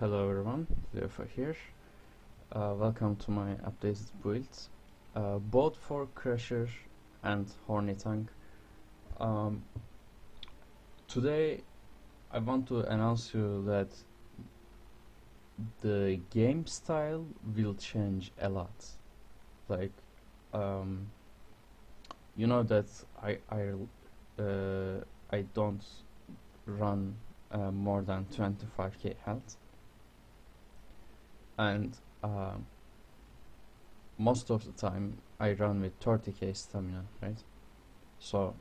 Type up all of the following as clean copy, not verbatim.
Hello everyone, Leofa here. Welcome to my updated builds, both for Crusher and Horny tank. Today I want to announce you that the game style will change a lot. Like, you know that I don't run more than 25k health, and most of the time I run with 30k stamina, right? So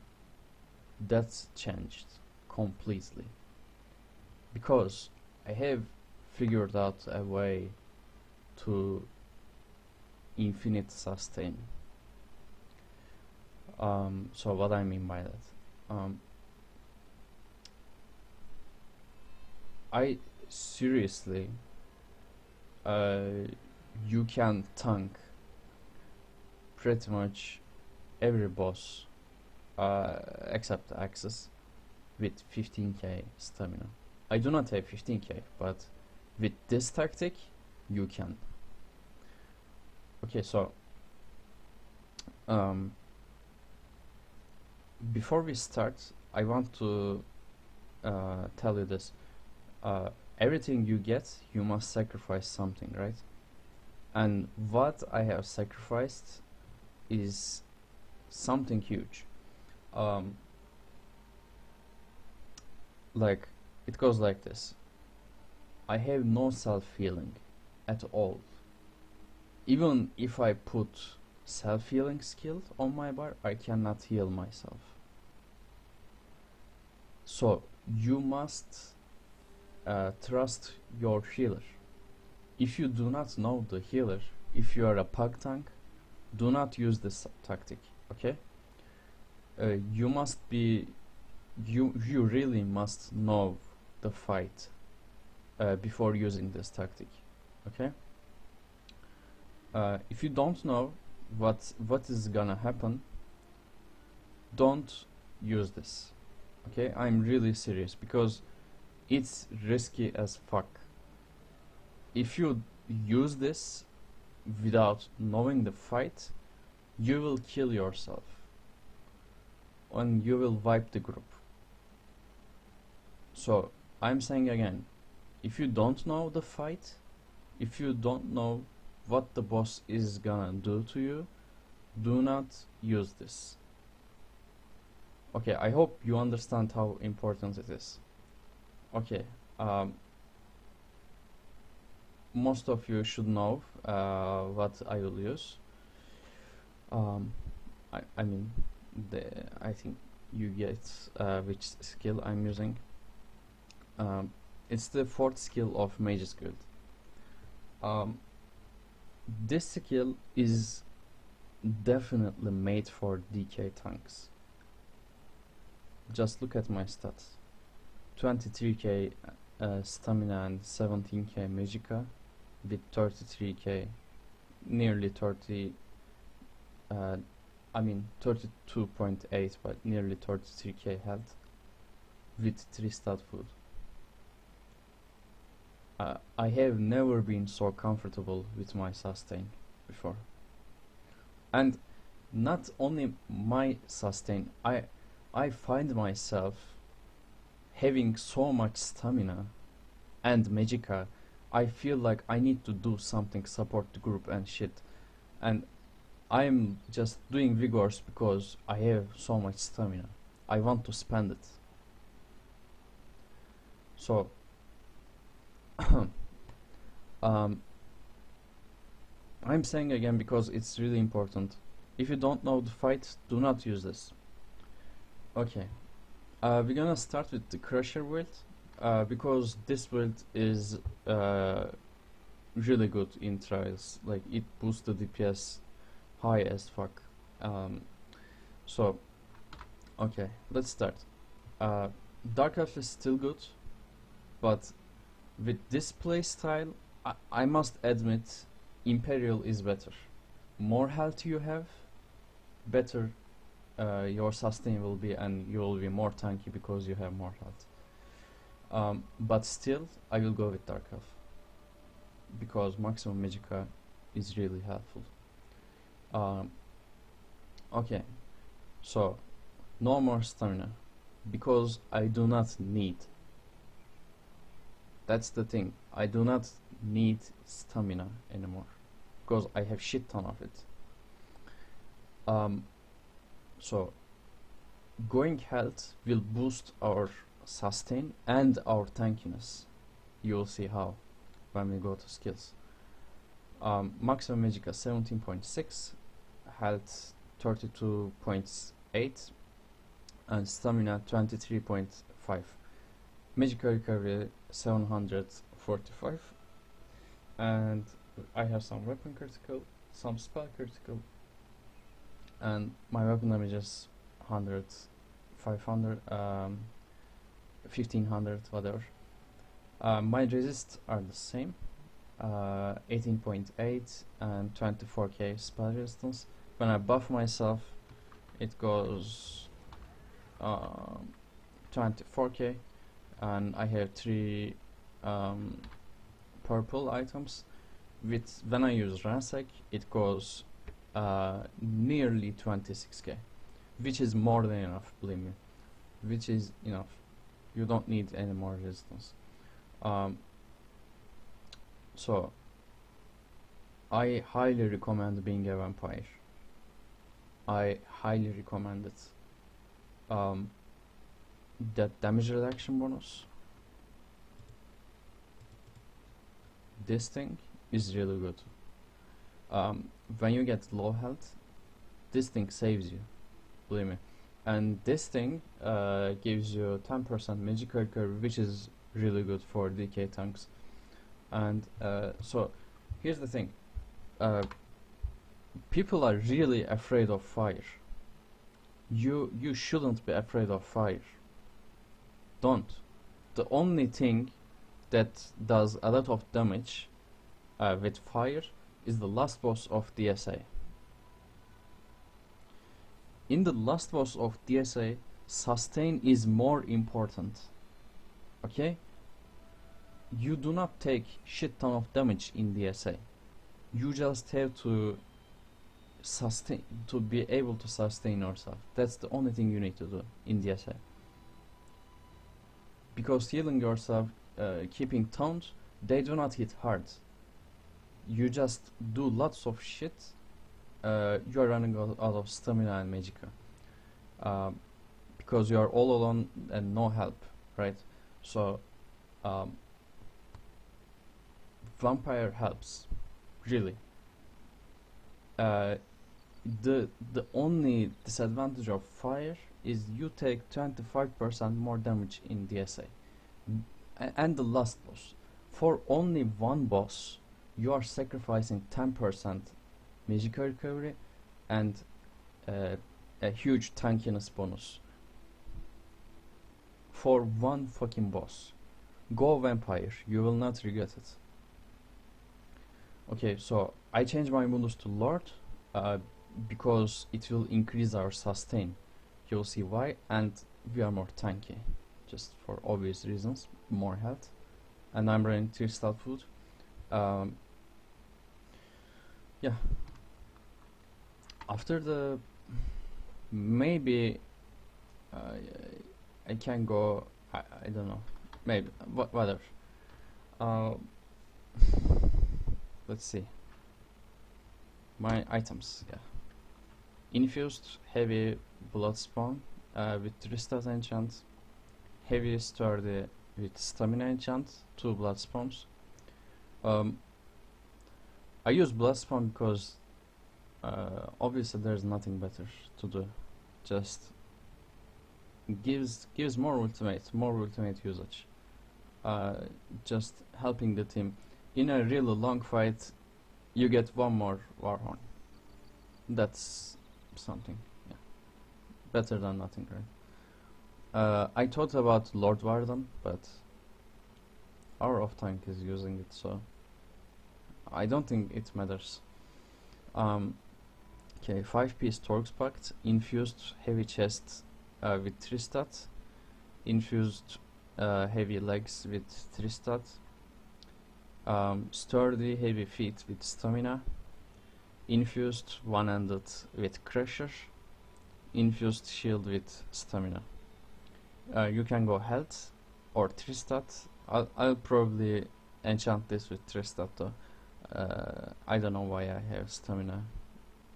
that's changed completely because I have figured out a way to infinite sustain. So what I mean by that, I seriously, you can tank pretty much every boss except Axis with 15k stamina. I do not have 15k, but with this tactic you can. Okay, so before we start, I want to tell you this. Everything you get, you must sacrifice something, right? And what I have sacrificed is something huge. Like, it goes like this. I have no self-healing at all. Even if I put self-healing skill on my bar, I cannot heal myself. So you must trust your healer. If you do not know the healer, if you are a pug tank, do not use this tactic, okay? You must be, you really must know the fight before using this tactic, okay? If you don't know what is gonna happen, don't use this, okay? I'm really serious because it's risky as fuck. If you use this without knowing the fight, you will kill yourself and you will wipe the group. So I'm saying again, if you don't know the fight, if you don't know what the boss is gonna do to you, do not use this. Okay, I hope you understand how important it is. Okay, most of you should know what I will use. I mean, I think you get which skill I'm using. It's the 4th skill of Mage's Guild. This skill is definitely made for DK tanks. Just look at my stats. 23k stamina and 17k magicka with 33k, nearly 30, I mean 32.8, but nearly 33k health with 3 stat food. I have never been so comfortable with my sustain before. And not only my sustain, I find myself having so much stamina and magicka. I feel like I need to do something, support the group and shit, and I'm just doing vigors because I have so much stamina. I want to spend it. So I'm saying again because it's really important. If you don't know the fight, do not use this. Okay, we're gonna start with the Crusher build because this build is really good in trials. Like, it boosts the DPS high as fuck. So okay, let's start. Dark Elf is still good, but with this playstyle, I must admit Imperial is better. More health you have, better your sustain will be, and you will be more tanky because you have more health. But still, I will go with Dark Elf. because maximum magicka is really helpful. Um, okay, so no more stamina because I do not need. That's the thing. I do not need stamina anymore because I have shit ton of it. So going health will boost our sustain and our tankiness. You will see how when we go to skills. Maximum magicka 17.6, health 32.8, and stamina 23.5. Magicka recovery 745, and I have some weapon critical, some spell critical, and my weapon damage is 100, 500, 1500, whatever. My resists are the same, 18.8 and 24k spell resistance. When I buff myself, it goes 24k, and I have 3 purple items. When I use ransack, it goes nearly 26k, which is more than enough, believe me, which is enough. You don't need any more resistance. So I highly recommend being a vampire. I highly recommend it. That damage reduction bonus, this thing is really good. When you get low health, this thing saves you, believe me. And this thing gives you 10% magic recovery, which is really good for DK tanks. And so here's the thing, people are really afraid of fire. You shouldn't be afraid of fire. Don't. The only thing that does a lot of damage with fire is the last boss of DSA. In the last boss of DSA, sustain is more important. Okay? You do not take shit ton of damage in DSA. You just have to sustain, to be able to sustain yourself. That's the only thing you need to do in DSA. Because healing yourself, keeping taunt, they do not hit hard. You just do lots of shit. You are running out of stamina and magicka. Because you are all alone and no help, right? So vampire helps, really. The only disadvantage of fire is you take 25% more damage in DSA. And the last boss. For only one boss, you are sacrificing 10% magicka recovery and a huge tankiness bonus. For one fucking boss. Go vampire, you will not regret it. Okay, so I changed my modus to Lord because it will increase our sustain. You'll see why, and we are more tanky, just for obvious reasons, more health. And I'm running 3-star food. Yeah. After the maybe I can go. I don't know. Maybe whatever. Let's see. My items. Yeah. Infused heavy blood spawn with 3-star enchant. Heavy sturdy with stamina enchant. 2 blood spawns. I use blood spawn because obviously there's nothing better to do. Just gives more ultimate usage. Just helping the team. In a really long fight, you get one more Warhorn. That's something, yeah. Better than nothing, right? I thought about Lord Warden, but our off-tank is using it, so I don't think it matters. Okay, 5-piece Torx Pact, infused heavy chest with 3 stats, infused heavy legs with 3 stats, Sturdy heavy feet with stamina, infused one-handed with crusher, infused shield with stamina. You can go health or Tristat. I'll probably enchant this with Tristat though. I don't know why I have stamina.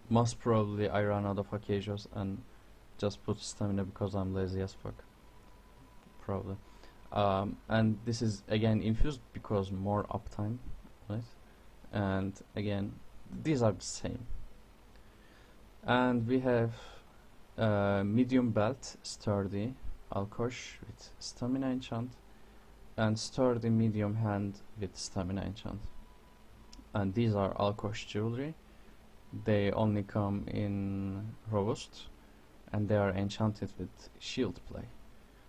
Most probably I ran out of occasions and just put stamina because I'm lazy as fuck. Probably. And this is again infused because more uptime, right? And again, these are the same. And we have medium belt, sturdy, Alkosh with stamina enchant, and sturdy medium hand with stamina enchant. And these are Alkosh jewelry. They only come in robust, and they are enchanted with shield play,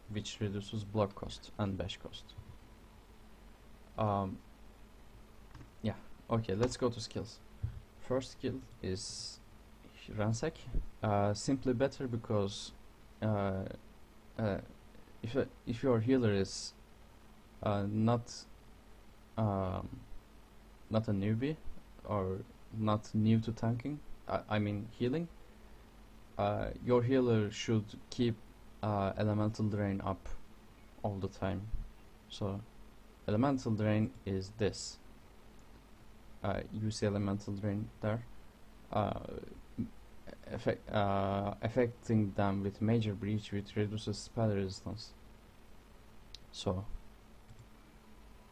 which reduces block cost and bash cost. Yeah, okay, let's go to skills. First skill is ransack. Simply better because if your healer is not a newbie or not new to tanking, I mean healing, your healer should keep elemental drain up all the time. So elemental drain is this. You see elemental drain there, affecting them with major breach, which reduces spell resistance. So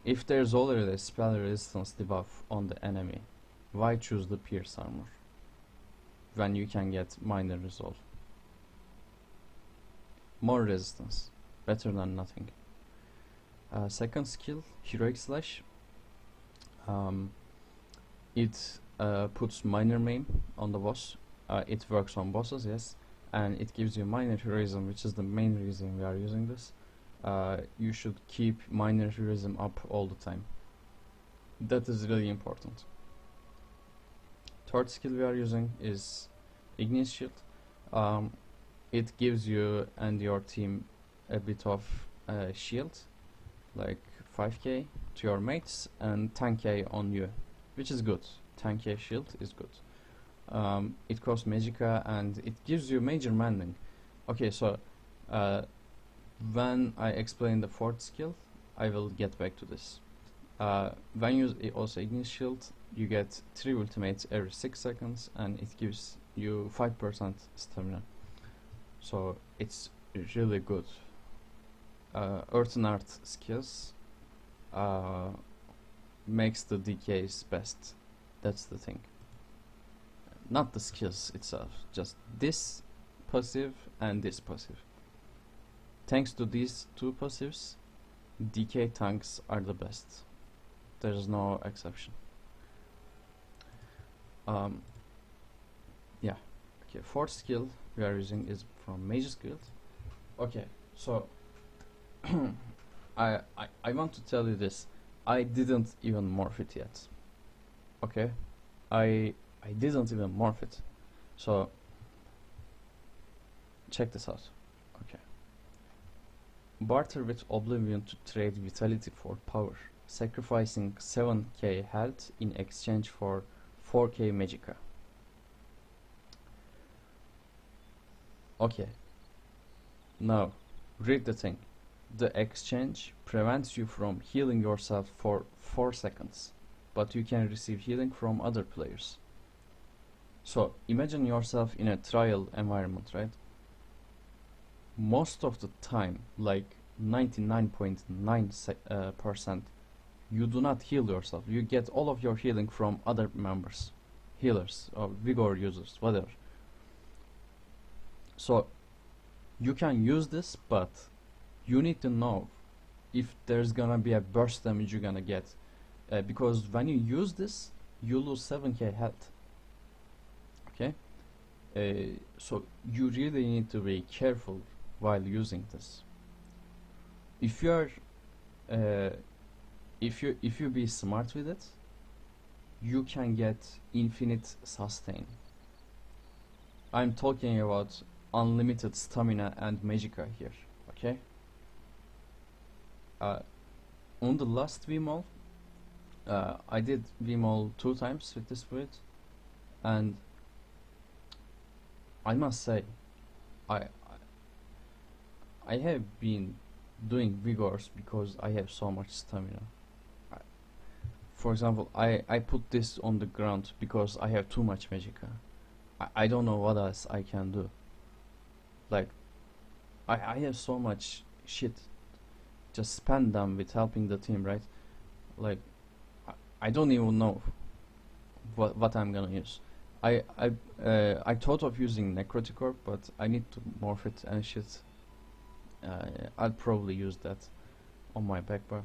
if there's already a spell resistance debuff on the enemy, why choose the pierce armor when you can get minor resolve? More resistance, better than nothing. Second skill, heroic slash. It puts minor maim on the boss. It works on bosses, yes, and it gives you minor heroism, which is the main reason we are using this. You should keep minor heroism up all the time. That is really important. Third skill we are using is Ignis Shield. It gives you and your team a bit of shield, like 5k to your mates and 10k on you, which is good. 10k shield is good. It costs Magica and it gives you major mending. Okay, so when I explain the fourth skill, I will get back to this. When you use also Ignis Shield, you get 3 ultimates every 6 seconds and it gives you 5% stamina. So it's really good. Earth and Art skills makes the DKs best. That's the thing. Not the skills itself, just this passive and this passive. Thanks to these two passives, DK tanks are the best. There is no exception. Yeah. Okay. Fourth skill we are using is from Mage's Guild. Okay. So I want to tell you this. I didn't even morph it yet. Okay. I didn't even morph it. So check this out. Okay. Barter with Oblivion to trade vitality for power, sacrificing 7k health in exchange for 4k Magica. Okay. Now, read the thing. The exchange prevents you from healing yourself for 4 seconds, but you can receive healing from other players. So, imagine yourself in a trial environment, right? Most of the time, like 99.9%, you do not heal yourself. You get all of your healing from other members, healers or vigor users, whatever. So you can use this, but you need to know if there's gonna be a burst damage you're gonna get, because when you use this, you lose 7k health. Okay, so you really need to be careful while using this. If you're if you be smart with it, you can get infinite sustain. I'm talking about unlimited stamina and Magica here. Okay. On the last VMOL, I did VMOL 2 times with this build, and I must say, I I have been doing vigors because I have so much stamina. I, for example, I put this on the ground because I have too much magicka. I don't know what else I can do. Like, I have so much shit. Just spend them with helping the team, right? Like, I don't even know what I'm gonna use. I thought of using Necrotic Orb, but I need to morph it and shit. I'll probably use that on my back bar.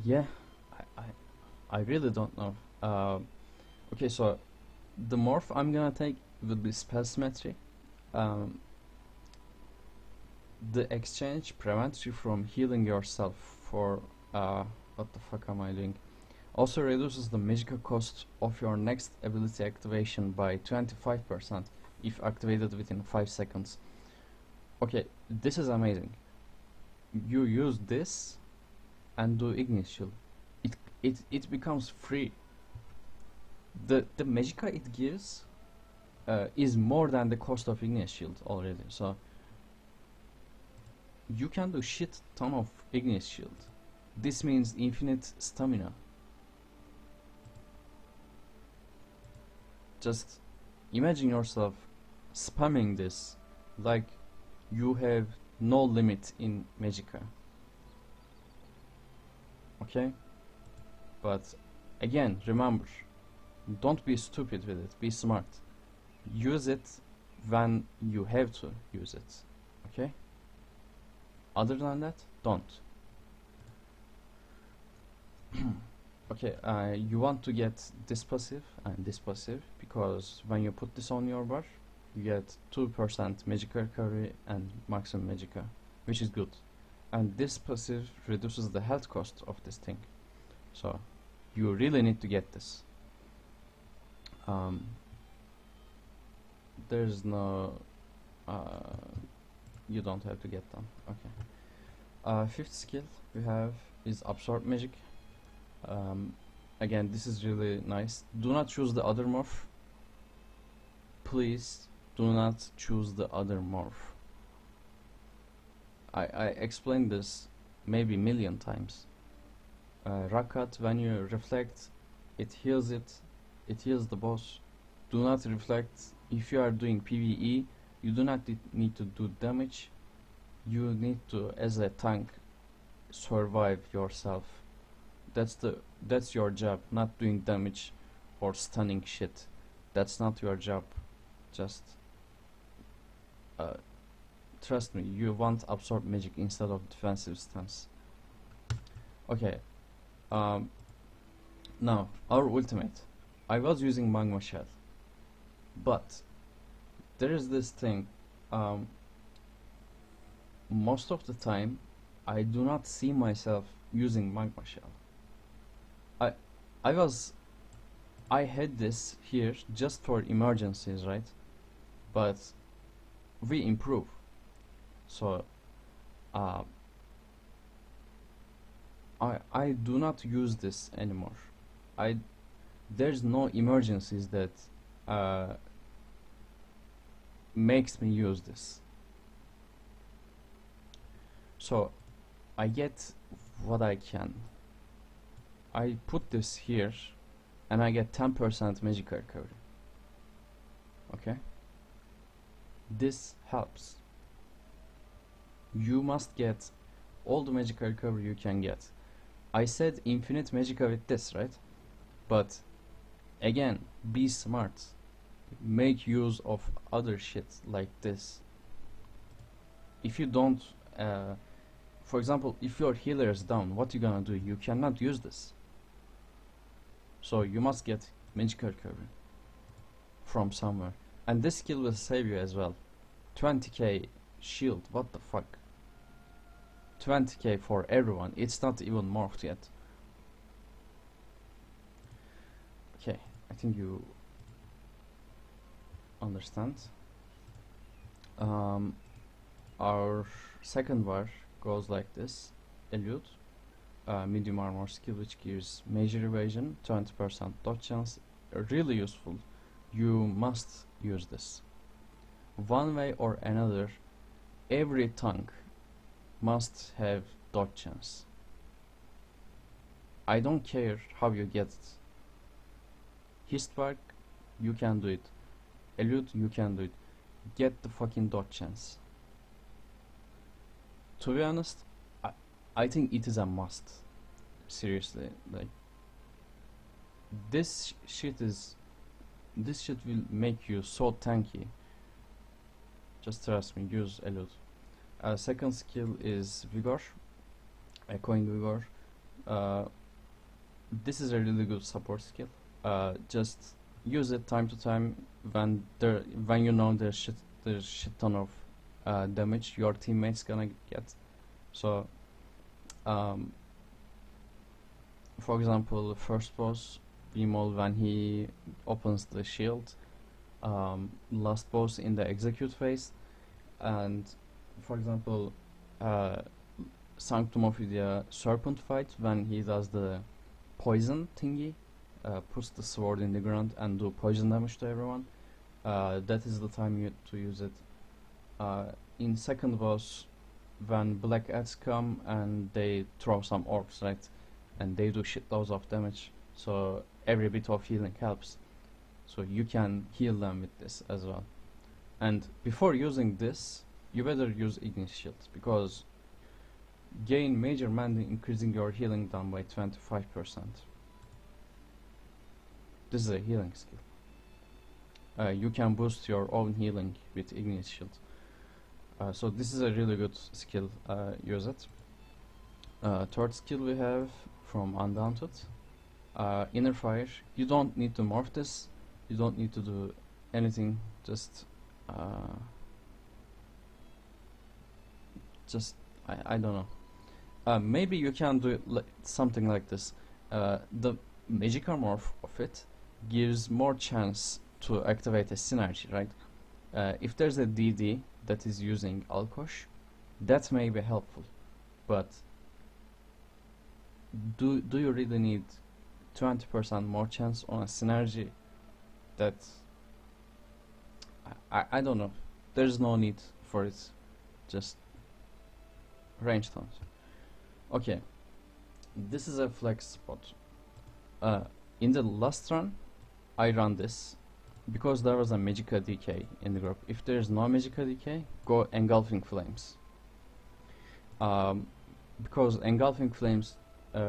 Yeah, I, I really don't know. Okay, so the morph I'm gonna take will be Spell Symmetry. Um, the exchange prevents you from healing yourself for what the fuck am I doing? Also reduces the magical cost of your next ability activation by 25% if activated within 5 seconds. Okay, this is amazing. You use this and do Ignis Shield. It becomes free. The magicka it gives is more than the cost of Ignis Shield already. So you can do shit ton of Ignis Shield. This means infinite stamina. Just imagine yourself spamming this like you have no limit in magicka. Okay? But again, remember, don't be stupid with it, be smart. Use it when you have to use it. Okay? Other than that, don't. Okay, you want to get this passive and this passive because when you put this on your bar, you get 2% magicka recovery and maximum magicka, which is good. And this passive reduces the health cost of this thing. So, you really need to get this. There's no... you don't have to get them. Okay. Fifth skill we have is Absorb Magic. Again, this is really nice. Do not choose the other morph. Please do not choose the other morph. I explained this maybe million times. Rakat, when you reflect, it heals the boss. Do not reflect. If you are doing PvE, you do not need to do damage. You need to, as a tank, survive yourself. That's your job, not doing damage or stunning shit. That's not your job. Just trust me, you want Absorb Magic instead of defensive stance. Okay. Now our ultimate. I was using Magma Shell, but there is this thing. Most of the time, I do not see myself using Magma Shell. I had this here just for emergencies, right? But we improve. So I do not use this anymore. There's no emergencies that makes me use this. So I get what I can. I put this here and I get 10% magicka recovery. Okay? This helps. You must get all the magicka recovery you can get. I said infinite magicka with this, right? But again, be smart. Make use of other shit like this. If you don't, for example, if your healer is down, what you gonna do? You cannot use this. So you must get magicka recovery from somewhere. And this skill will save you as well. 20k shield, what the fuck? 20k for everyone. It's not even morphed yet. Okay, I think you understand. Our second bar goes like this. Elude. medium armor skill, which gives major evasion, 20% dodge chance. Really useful. You must use this. One way or another, every tank must have dodge chance. I don't care how you get it. Histbark, you can do it. Elude, you can do it. Get the fucking dodge chance. To be honest, I think it is a must. Seriously, like this shit will make you so tanky. Just trust me, use Elude. Second skill is Vigor, Echoing Vigor. This is a really good support skill. Just use it time to time when you know there's shit ton of damage your teammates gonna get. So for example, the first boss Bemol, when he opens the shield, last boss in the execute phase, and for example Sanctum of Idia serpent fight, when he does the poison thingy, puts the sword in the ground and do poison damage to everyone. That is the time to use it. In second boss, when black ads come and they throw some orbs, right, and they do shitloads of damage, so every bit of healing helps. So you can heal them with this as well. And before using this, you better use Ignis Shield, because gain major mana, increasing your healing down by 25%. This is a healing skill. You can boost your own healing with Ignis Shield. So this is a really good skill. Use it. Third skill we have from Undaunted, Inner Fire. You don't need to morph this. You don't need to do anything. Just I don't know. Maybe you can do it something like this. The magic armor of it gives more chance to activate a synergy, right? If there's a DD that is using Alkosh, that may be helpful, but do you really need 20% more chance on a synergy? That I don't know. There's no need for it. Just range tones. Okay, this is a flex spot. In the last run, I ran this because there was a Magica DK in the group. If there is no Magica DK, go Engulfing Flames. Because Engulfing Flames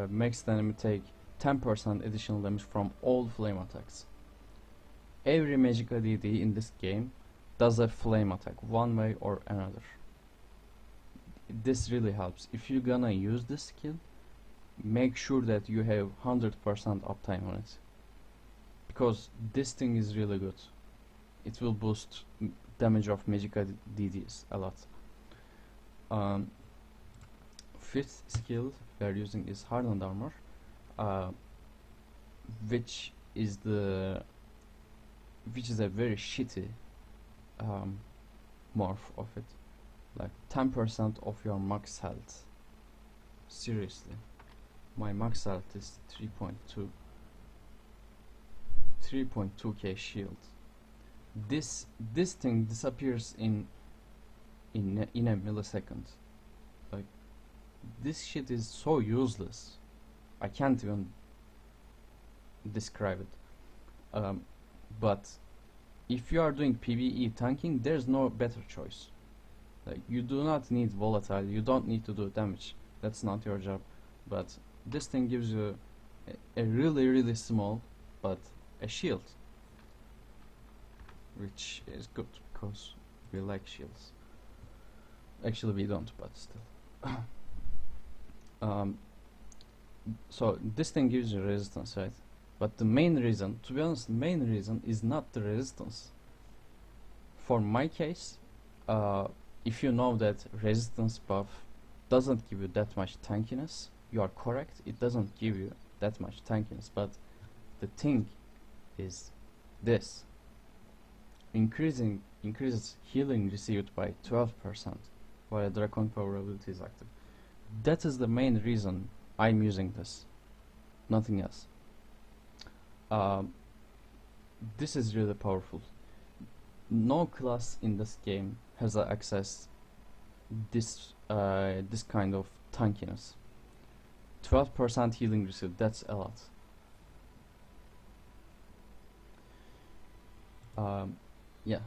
makes the enemy take 10% additional damage from all flame attacks. Every Magica DD in this game does a flame attack, one way or another. This really helps. If you're gonna use this skill, make sure that you have 100% uptime on it, because this thing is really good. It will boost damage of Magica DDs a lot. Fifth skill we are using is Hardened Armor, which is a very shitty morph of it. Like 10% of your max health. Seriously, my max health is 3.2k shield. This thing disappears in a millisecond. Like, this shit is so useless. I can't even describe it. But if you are doing PvE tanking, there's no better choice. Like, you do not need volatile, you don't need to do damage. That's not your job. But this thing gives you a really small but a shield, which is good because we like shields. Actually we don't, but still. So this thing gives you resistance, right? But the main reason, to be honest, the main reason is not the resistance. For my case, if you know that resistance buff doesn't give you that much tankiness, you are correct, it doesn't give you that much tankiness, but the thing is this: increases healing received by 12% while a Draconic Power ability is active. That is the main reason I'm using this, nothing else. This is really powerful. No class in this game has access this kind of tankiness. 12% healing received, that's a lot. Yeah,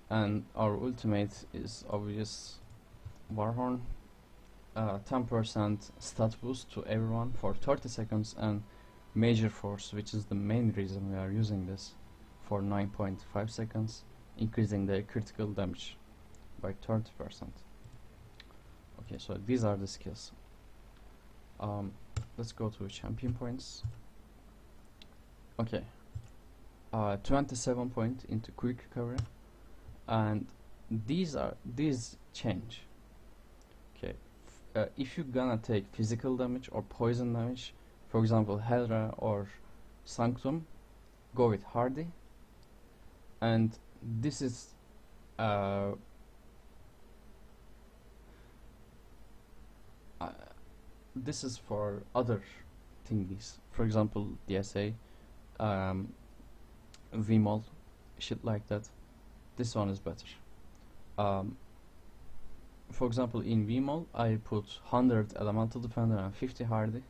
and our ultimate is obvious. Warhorn, 10% stat boost to everyone for 30 seconds, and major force, which is the main reason we are using this, for 9.5 seconds, increasing the critical damage by 30%. Okay, so these are the skills. Let's go to champion points. Okay, 27 point into quick recovery, and these change. Okay, if you're gonna take physical damage or poison damage, for example Hydra or Sanctum, go with Hardy, and this is this is for other thingies, for example DSA, VMOL, shit like that. This one is better. For example, in VMOL I put 100 elemental defender and 50 hardy.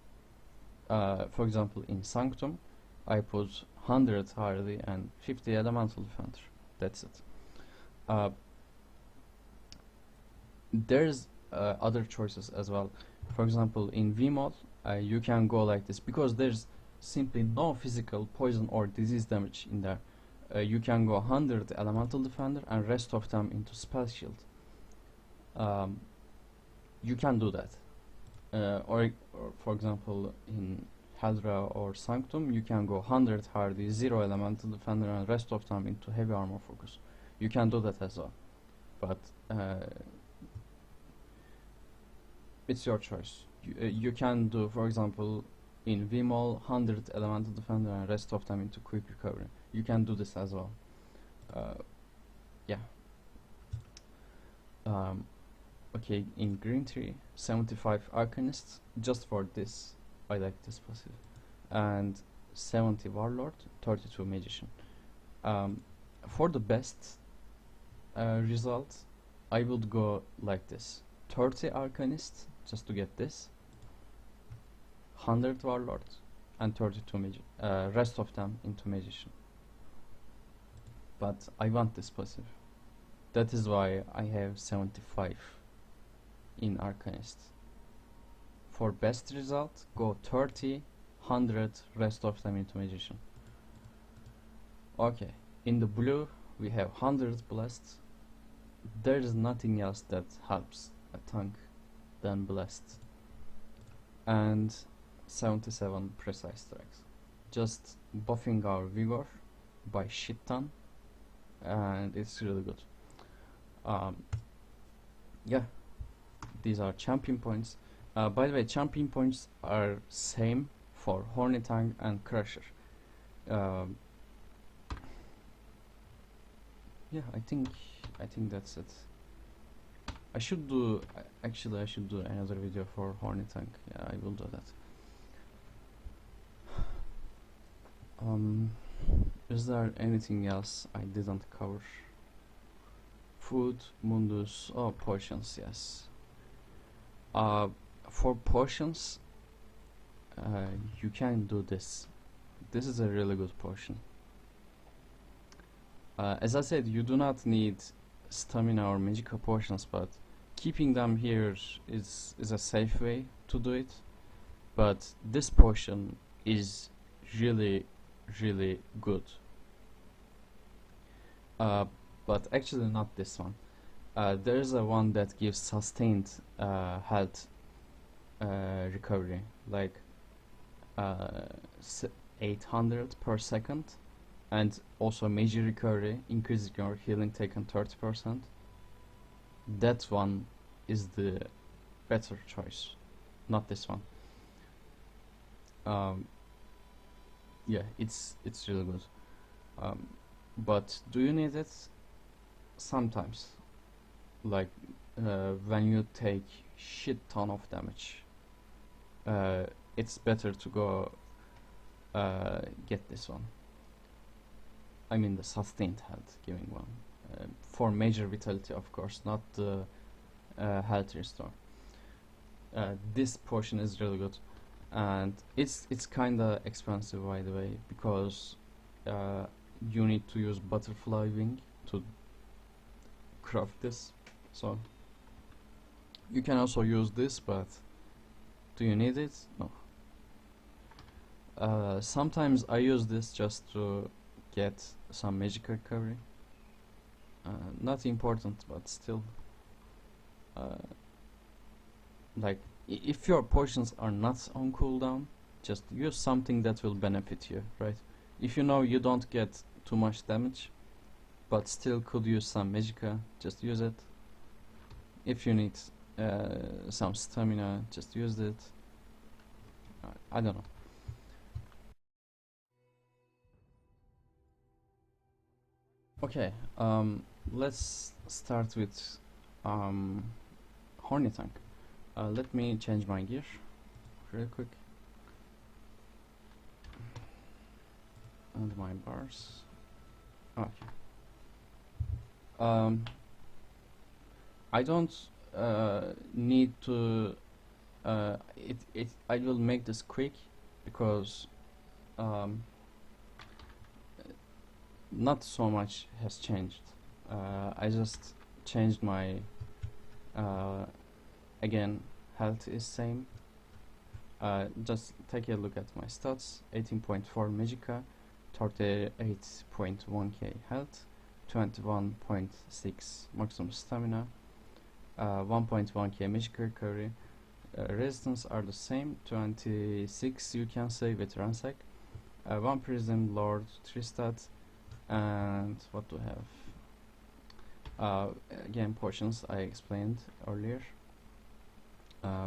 For example, in Sanctum I put 100 hardy and 50 elemental defender. That's it. There's other choices as well. For example, in VMOD you can go like this, because there's simply no physical poison or disease damage in there. You can go 100 elemental defender and rest of them into spell shield. You can do that, or for example in Hydra or Sanctum you can go 100 hardy, 0 elemental defender and rest of them into heavy armor focus. You can do that as well, but it's your choice. You can do, for example, in VMOL 100 elemental defender and rest of them into quick recovery. You can do this as well. Yeah. Okay, in Green Tree 75 Arcanists, just for this I like this passive, and 70 Warlord, 32 Magician. For the best result I would go like this: 30 Arcanist just to get this, 100 Warlord and 32 rest of them into Magician. But I want this passive, that is why I have 75 in Arcanist. For best result, go 30, 100, rest of them into Magician. Okay, in the blue we have 100 Blessed. There is nothing else that helps a tank than Blessed. And 77 Precise Strikes. Just buffing our Vigor by shit ton, and it's really good. Yeah, these are champion points. By the way, champion points are same for Horny Tank and Crusher. Yeah, I think that's it. I should do actually I should do another video for Horny Tank. Yeah, I will do that. Is there anything else I didn't cover? Food, Mundus, oh, potions, yes. For potions, you can do this. This is a really good potion. As I said, you do not need stamina or magical potions, but keeping them here is a safe way to do it. But this potion is really good. But actually not this one. There is a one that gives sustained health recovery, like 800 per second, and also major recovery, increasing your healing taken 30%. That one is the better choice, not this one. Yeah, it's really good. But do you need it? Sometimes, like when you take shit ton of damage. it's better to go get this one. I mean the sustained health giving one. For major vitality, of course, not the health restore. This potion is really good, and it's kinda expensive, by the way, because you need to use butterfly wing to craft this. So you can also use this, but do you need it? No. Sometimes I use this just to get some magic recovery. Not important, but still. Like, if your potions are not on cooldown, just use something that will benefit you, right? If you know you don't get too much damage, but still could use some magicka, just use it. If you need some stamina, just use it. I don't know. Okay, let's start with Horny tank. Let me change my gear real quick. And my bars. Okay. I don't need to I will make this quick because not so much has changed. I just changed my again, health is same. Just take a look at my stats. 18.4 magicka, 38.1k health, 21.6 maximum stamina, 1.1k magicka recovery. Resistance are the same, 26 you can say with ransack, 1 prism lord, 3 stats, and what do we have? Again, potions I explained earlier.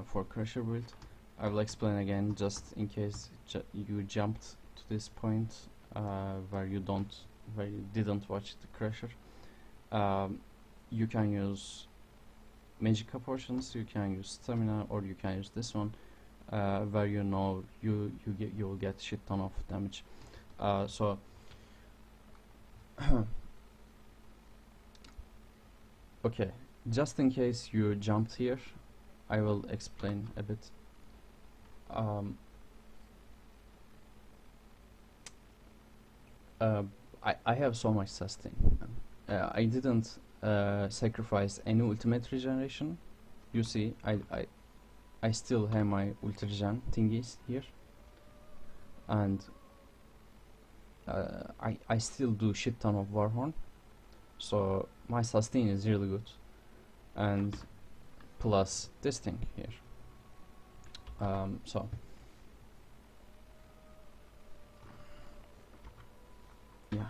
For crusher build, I will explain again just in case you jumped to this point where you didn't watch the crusher. You can use magicka potions, you can use stamina, or you can use this one where you know you will get shit ton of damage. So okay, just in case you jumped here, I will explain a bit. I have so much sustain. I didn't sacrifice any ultimate regeneration. You see, I still have my ultra regen thingies here, and I still do shit ton of warhorn, so my sustain is really good, and plus this thing here. So yeah,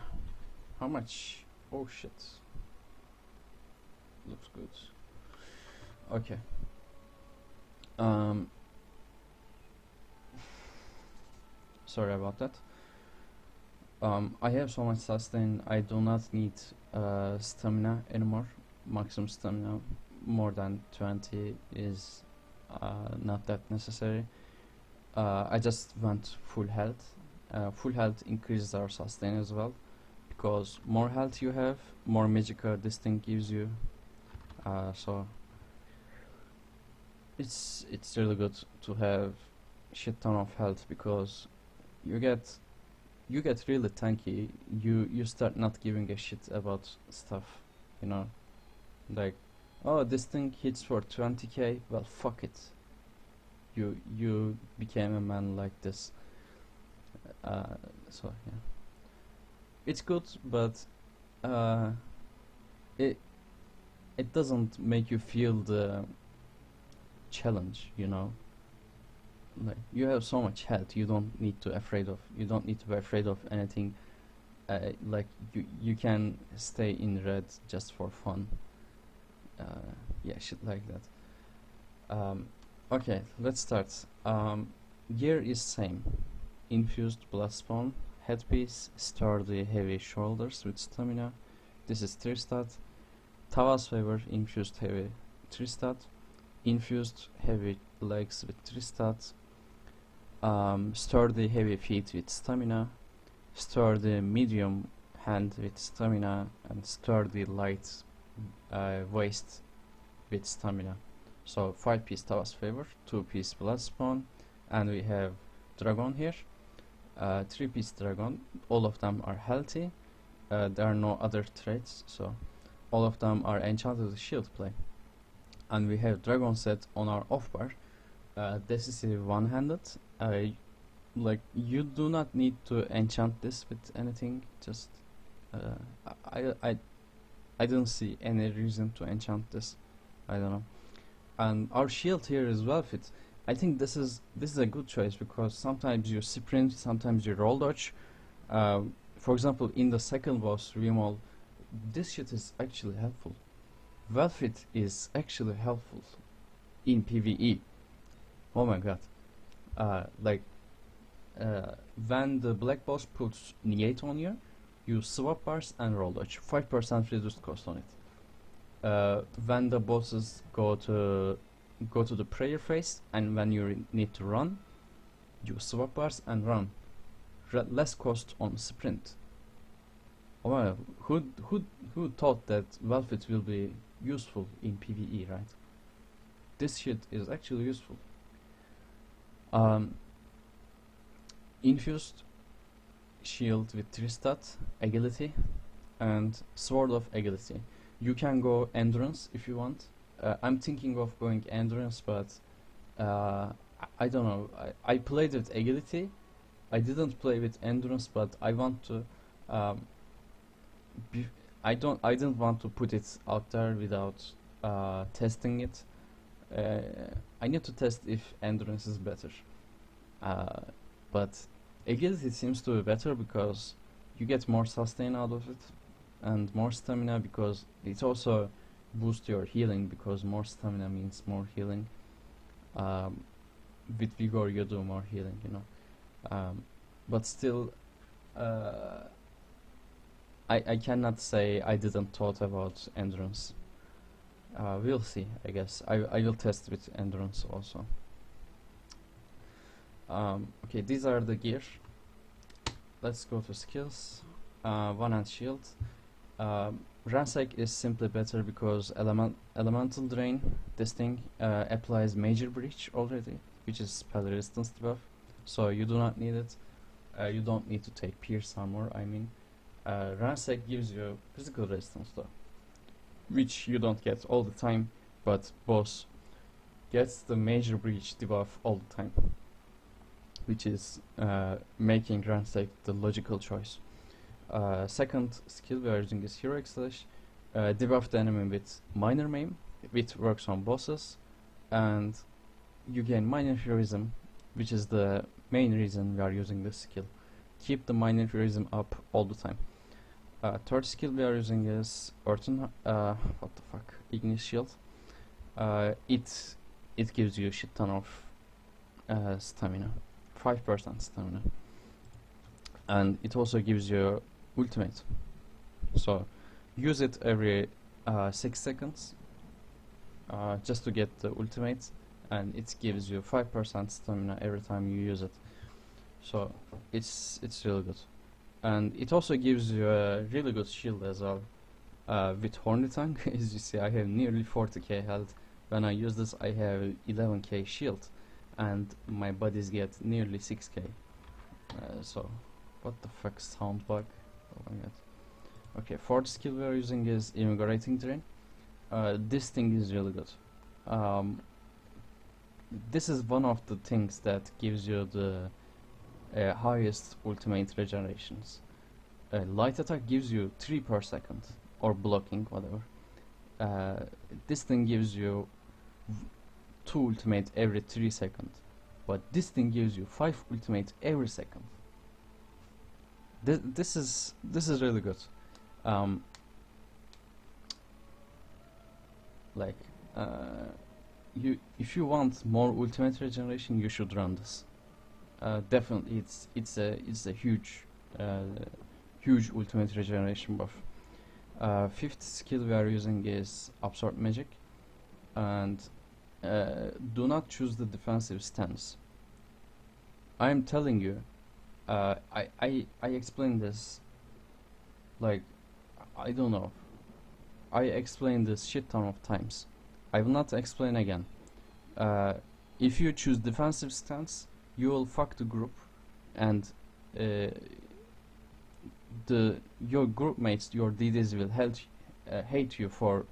how much? Oh shit, looks good. Okay. Sorry about that. I have so much sustain, I do not need stamina anymore. Maximum stamina more than 20 is not that necessary. I just want full health. Full health increases our sustain as well, because more health you have, more magicka this thing gives you. So it's really good to have shit ton of health, because you get really tanky. You start not giving a shit about stuff, you know, like, oh, this thing hits for 20k, well, fuck it. You became a man like this. So yeah, it's good, but it doesn't make you feel the challenge, you know. Like, you have so much health, you don't need to be afraid of anything. Like, you can stay in red just for fun. Yeah, shit like that. Okay, let's start. Gear is same. Infused blood spawn, headpiece, sturdy heavy shoulders with stamina. This is 3 stat. Tava's favor, infused heavy 3 stat. Infused heavy legs with 3 stat. Sturdy heavy feet with stamina, sturdy medium hand with stamina, and sturdy light waist with stamina. So 5-piece Tavas Favor, 2-piece Blood Spawn, and we have Dragon here. 3-piece Dragon, all of them are healthy. There are no other traits, so all of them are enchanted with shield play. And we have Dragon set on our off bar. This is a one-handed. Like, you do not need to enchant this with anything. Just I don't see any reason to enchant this. I don't know. And our shield here is well fit. I think this is a good choice because sometimes you sprint, sometimes you roll dodge. For example, in the second boss Remol, this shit is actually helpful. Well fit is actually helpful in PvE. Oh my god. When the black boss puts negate on you, you swap bars and roll dodge. 5% reduced cost on it. When the bosses go to the prayer phase, and when you need to run, you swap bars and run. Less cost on sprint. Oh my, who thought that Velvet will be useful in PvE, right? This shit is actually useful. Infused shield with 3-stat agility and sword of agility. You can go endurance if you want. I'm thinking of going endurance, but I don't know. I played with agility. I didn't play with endurance, but I want to. I didn't want to put it out there without testing it. I need to test if endurance is better. But agility seems to be better because you get more sustain out of it and more stamina, because it also boosts your healing, because more stamina means more healing. With vigor you do more healing, you know. But still, I cannot say I didn't thought about endurance. We'll see, I guess. I will test with endurance also. Okay, these are the gear. Let's go to skills. One-hand shield. Ransack is simply better because elemental drain. This thing applies major breach already, which is spell resistance debuff, so you do not need it. You don't need to take pierce armor. I mean, Ransack gives you physical resistance though, which you don't get all the time, but boss gets the major breach debuff all the time, which is making Ransack the logical choice. Second skill we are using is Heroic Slash. Debuff the enemy with minor maim, which works on bosses, and you gain minor heroism, which is the main reason we are using this skill. Keep the minor heroism up all the time. Third skill we are using is Ignis Shield. It gives you a shit ton of stamina, 5% stamina, and it also gives you ultimate. So use it every 6 seconds just to get the ultimate, and it gives you 5% stamina every time you use it. So it's really good, and it also gives you a really good shield as well. With Horny tongue, as you see, I have nearly 40k health. When I use this, I have 11k shield, and my buddies get nearly 6k. So, what the fuck, sound bug? Oh my god. Okay, fourth skill we are using is Invigorating Drain. This thing is really good. This is one of the things that gives you the highest ultimate regenerations. Light attack gives you 3 per second, or blocking, whatever. This thing gives you 2 ultimate every 3 seconds, but this thing gives you 5 ultimate every second. This is really good. If you want more ultimate regeneration, you should run this. Definitely, it's a huge ultimate regeneration buff. Fifth skill we are using is Absorb Magic, and do not choose the defensive stance. I'm telling you, I explained this, like, I don't know. I explained this shit ton of times. I will not explain again. Uh, if you choose defensive stance, you will fuck the group, and uh, your group mates, your DDs will hate you for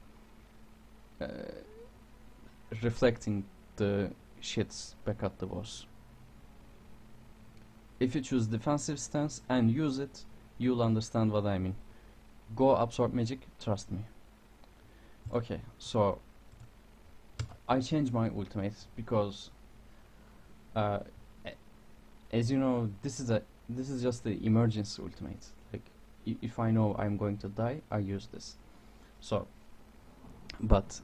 uh, reflecting the shits back at the boss. If you choose defensive stance and use it, you'll understand what I mean. Go absorb magic, trust me. Okay, so I changed my ultimate because, uh, as you know, this is just the emergency ultimate. Like, if I know I'm going to die, I use this. So, but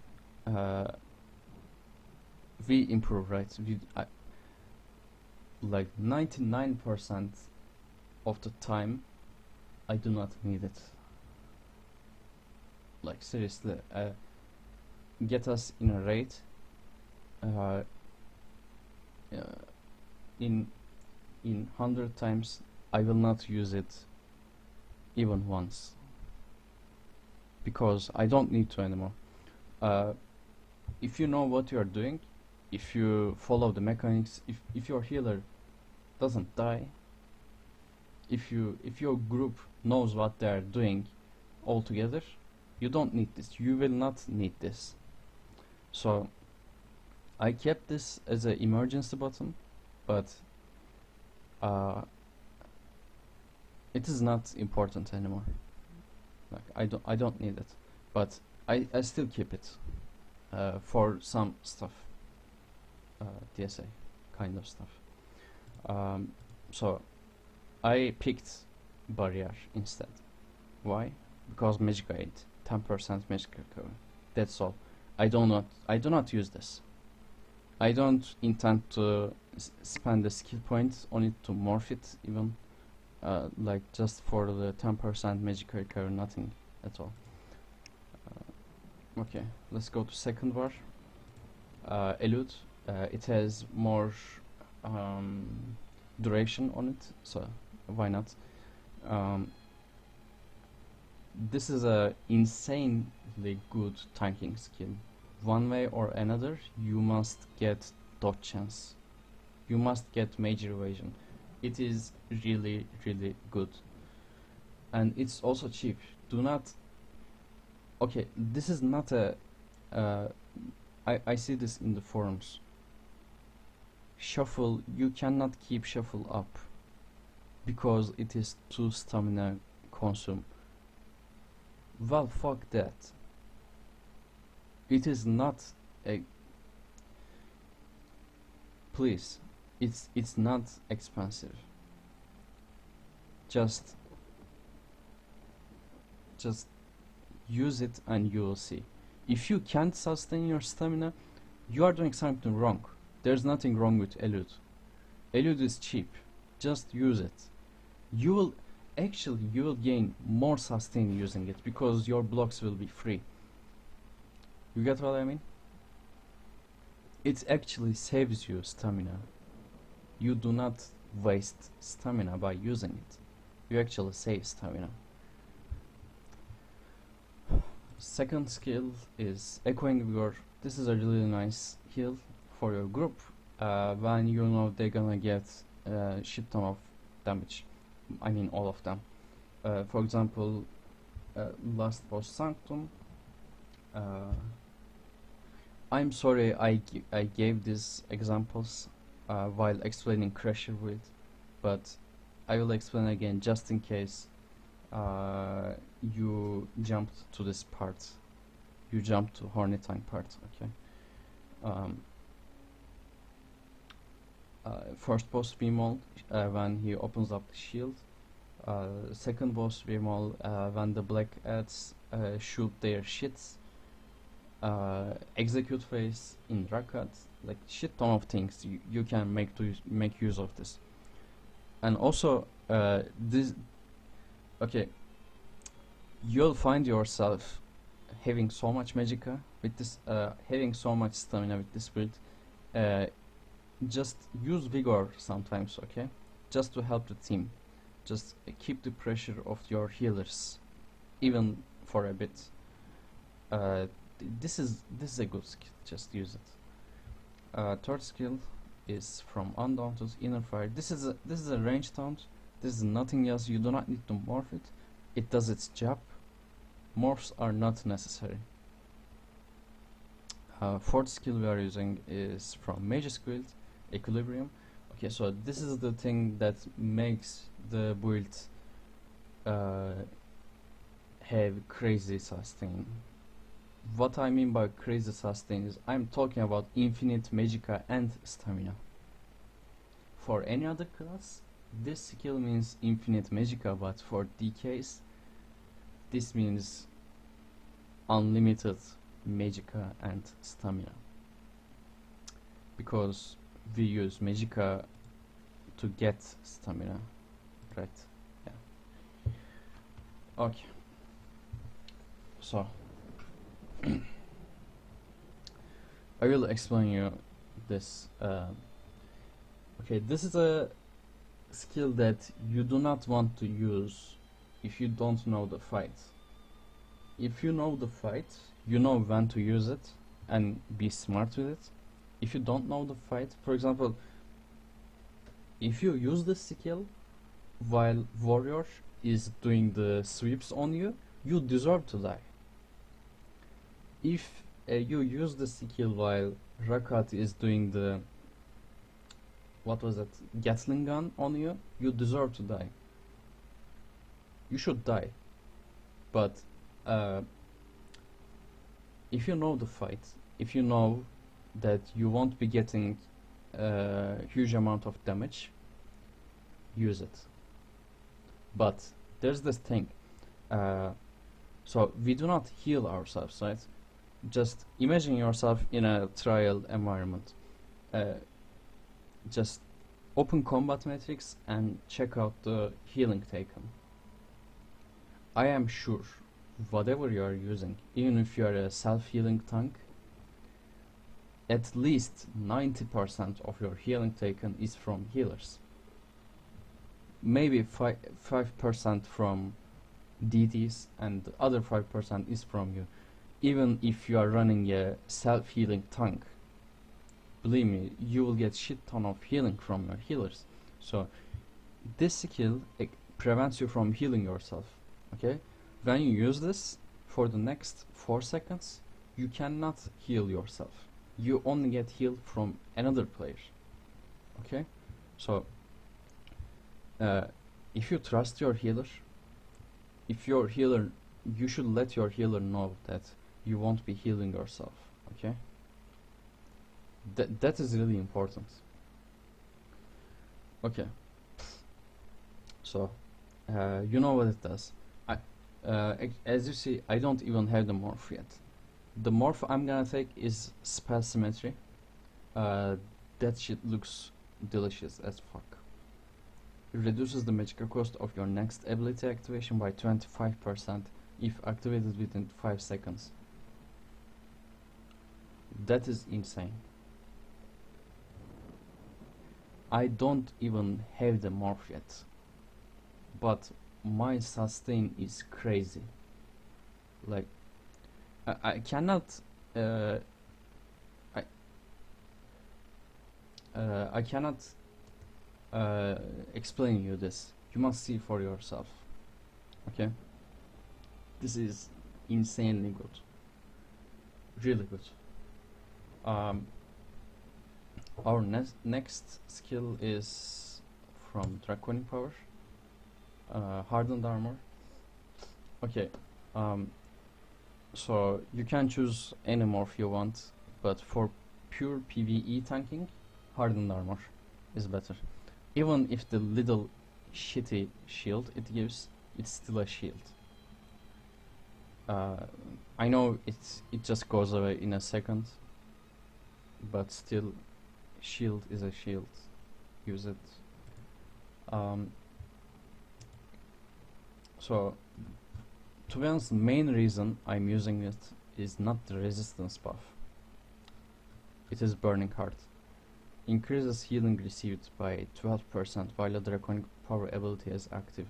we improve, right? Like 99% of the time, I do not need it. Like, seriously, get us in a raid. In 100 times, I will not use it even once because I don't need to anymore. If you know what you are doing, if you follow the mechanics, if your healer doesn't die, if your group knows what they are doing all together, you don't need this. You will not need this. So I kept this as an emergency button, but it is not important anymore. Like, I don't need it, but I still keep it for some stuff, DSA kind of stuff. So I picked barrier instead. Why? Because magic aid, 10% magic recovery. That's all. I do not use this. I don't intend to spend the skill points on it to morph it even. Like, just for the 10% magic recovery, nothing at all. Okay, let's go to second bar. Elude. It has more duration on it, so why not? This is a insanely good tanking skill. One way or another, you must get dodge chance. You must get major evasion. It is really, really good. And it's also cheap. Do not... Okay, this is not a... I see this in the forums. Shuffle, you cannot keep shuffle up because it is too stamina consume. Well, fuck that. It is not a... Please, it's not expensive. Just use it and you will see. If you can't sustain your stamina, you are doing something wrong. There's nothing wrong with Elude. Elude is cheap. Just use it. You will gain more sustain using it because your blocks will be free. You get what I mean? It actually saves you stamina. You do not waste stamina by using it. You actually save stamina. Second skill is Echoing Vigor. This is a really nice heal for your group when you know they're gonna get shit ton of damage. I mean all of them. For example, last boss Sanctum. I'm sorry I gave these examples while explaining Crusher build, but I will explain again just in case you jumped to this part. You jumped to Horny tank part, okay? First boss Vmol when he opens up the shield. Second boss Vmol when the black ads shoot their shits. Execute phase in Rakat, like shit ton of things you can make use of this. And also this, okay, you'll find yourself having so much magicka with this, having so much stamina with this build. just use vigor sometimes, okay? Just to help the team. Just keep the pressure of your healers, even for a bit. This is a good skill. Just use it. Third skill is from Undaunted Inner Fire. This is a range taunt. This is nothing else. You do not need to morph it. It does its job. Morphs are not necessary. Fourth skill we are using is from Mage's Guild, Equilibrium. Okay, so this is the thing that makes the build have crazy sustain. What I mean by crazy sustain is I'm talking about infinite magicka and stamina. For any other class, this skill means infinite magicka, but for DKs, this means unlimited magicka and stamina. Because we use magicka to get stamina, right? Yeah. Okay. So I will explain you this. Okay, this is a skill that you do not want to use if you don't know the fight. If you know the fight, you know when to use it and be smart with it. If you don't know the fight, for example, if you use the skill while warrior is doing the sweeps on you, you deserve to die. If you use the skill while Rakat is doing the Gatling gun on you, you deserve to die. You should die. But if you know the fight, if you know that you won't be getting a huge amount of damage, use it. But there's this thing. So we do not heal ourselves, right? Just imagine yourself in a trial environment. Just open combat metrics and check out the healing taken. I am sure whatever you are using, even if you are a self-healing tank, at least 90% of your healing taken is from healers. Maybe 5% from DDs and the other 5% is from you. Even if you are running a self-healing tank, believe me, you will get shit ton of healing from your healers. So this skill prevents you from healing yourself. Okay, when you use this for the next 4 seconds, you cannot heal yourself. You only get healed from another player. Okay, so if you trust your healer, you should let your healer know that you won't be healing yourself. Okay, that is really important. Okay, so you know what it does. As you see, I don't even have the morph yet. The morph I'm gonna take is spell symmetry. That shit looks delicious as fuck. It reduces the magicka cost of your next ability activation by 25% if activated within 5 seconds. That is insane. I don't even have the morph yet, but my sustain is crazy. Like I cannot I cannot explain you this. You must see for yourself. Okay, this is insanely good, really good. Our next skill is from Draconic Power, Hardened Armor. Okay, so you can choose any morph you want, but for pure PvE tanking, Hardened Armor is better. Even if the little shitty shield it gives, it's still a shield. I know it just goes away in a second, but still, shield is a shield. Use it. So, to be honest, the main reason I'm using it is not the resistance buff. It is Burning Heart. increases healing received by 12% while a draconic power ability is active.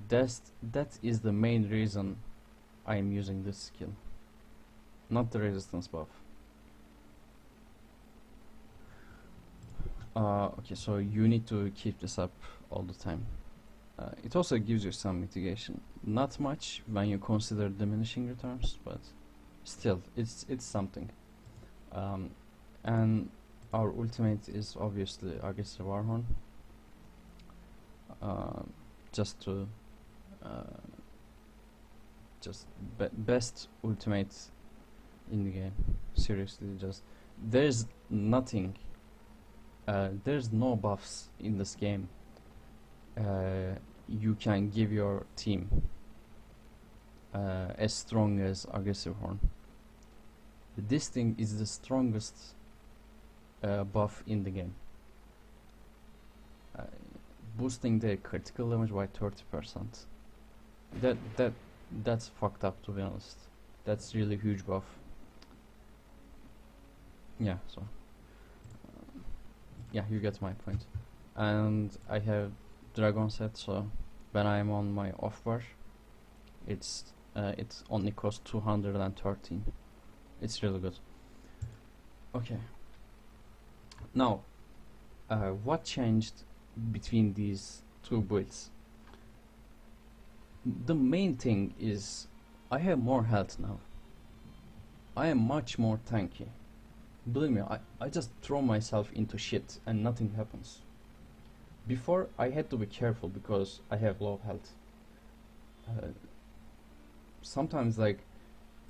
That is the main reason I am using this skill, not the resistance buff. Okay, so you need to keep this up all the time. It also gives you some mitigation, not much when you consider diminishing returns, but still, it's something. And our ultimate is obviously Aggressive Warhorn. Just to best ultimate in the game. Seriously, just there's nothing. There's no buffs in this game. You can give your team as strong as Aggressive Horn. This thing is the strongest buff in the game, boosting the critical damage by 30%. That's fucked up, to be honest. That's really huge buff. Yeah, so yeah, you get my point. And I have Dragon set, so when I'm on my off bar, it only costs 213. It's really good. Okay. Now, what changed between these two builds? The main thing is I have more health now. I am much more tanky. Believe me, I just throw myself into shit and nothing happens. Before, I had to be careful because I have low health. Sometimes, like,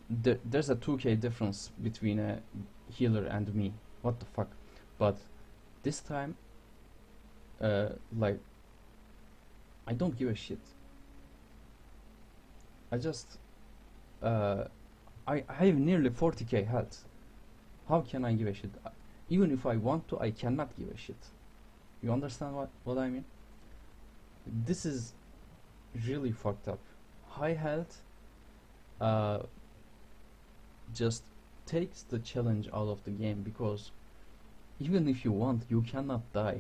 there's a 2k difference between a healer and me. What the fuck? But this time, like, I don't give a shit. I just, I have nearly 40k health. How can I give a shit? Even if I want to, I cannot give a shit. You understand what I mean? This is really fucked up. High health just takes the challenge out of the game, because even if you want, you cannot die.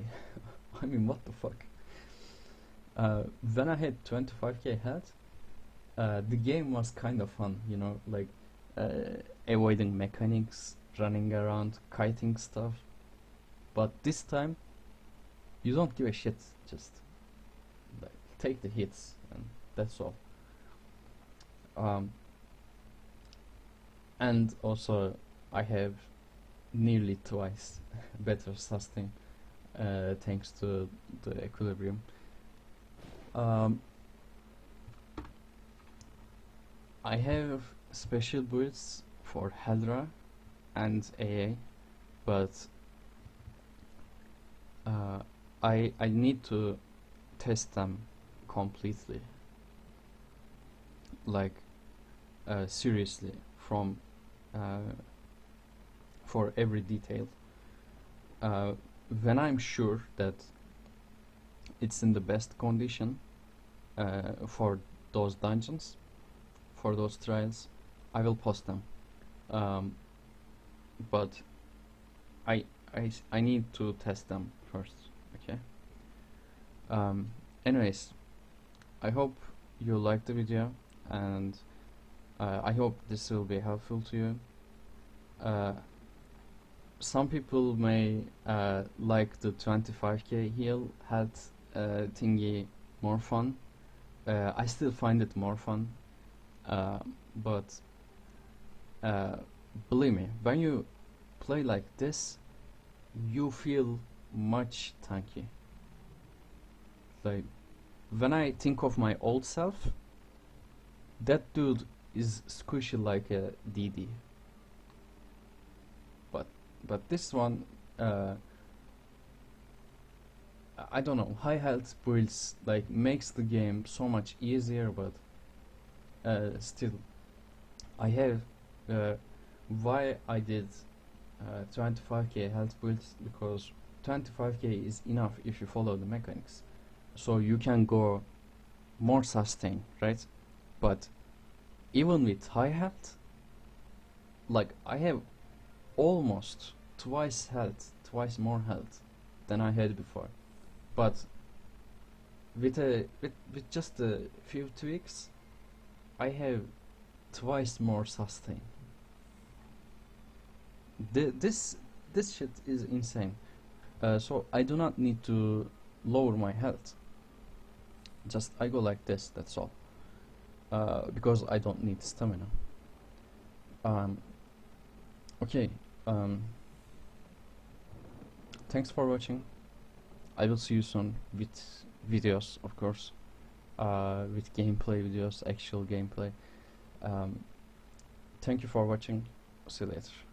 I mean, what the fuck? When I had 25k health, the game was kind of fun, you know, like avoiding mechanics, running around, kiting stuff. But this time, you don't give a shit, just like, take the hits, and that's all. And also, I have nearly twice better sustain, thanks to the equilibrium. I have special builds for Hydra and AA, but I need to test them completely, like seriously, from for every detail. When I'm sure that it's in the best condition for those dungeons, for those trials, I will post them. But I need to test them first. Okay. Anyways, I hope you liked the video, and I hope this will be helpful to you. Some people may like the 25k heal health thingy more fun. I still find it more fun, but believe me, when you play like this, you feel much tanky. Like, when I think of my old self, that dude is squishy like a DD. But this one, I don't know, high health builds like makes the game so much easier, but still, I have why I did 25k health builds, because 25k is enough if you follow the mechanics, so you can go more sustain, right? But even with high health, like, I have almost twice health, twice more health than I had before. But with just a few tweaks, I have twice more sustain. This shit is insane. So I do not need to lower my health. Just I go like this. That's all. Because I don't need stamina. Okay. Thanks for watching. I will see you soon with videos, of course. With gameplay videos, actual gameplay. Thank you for watching. See you later.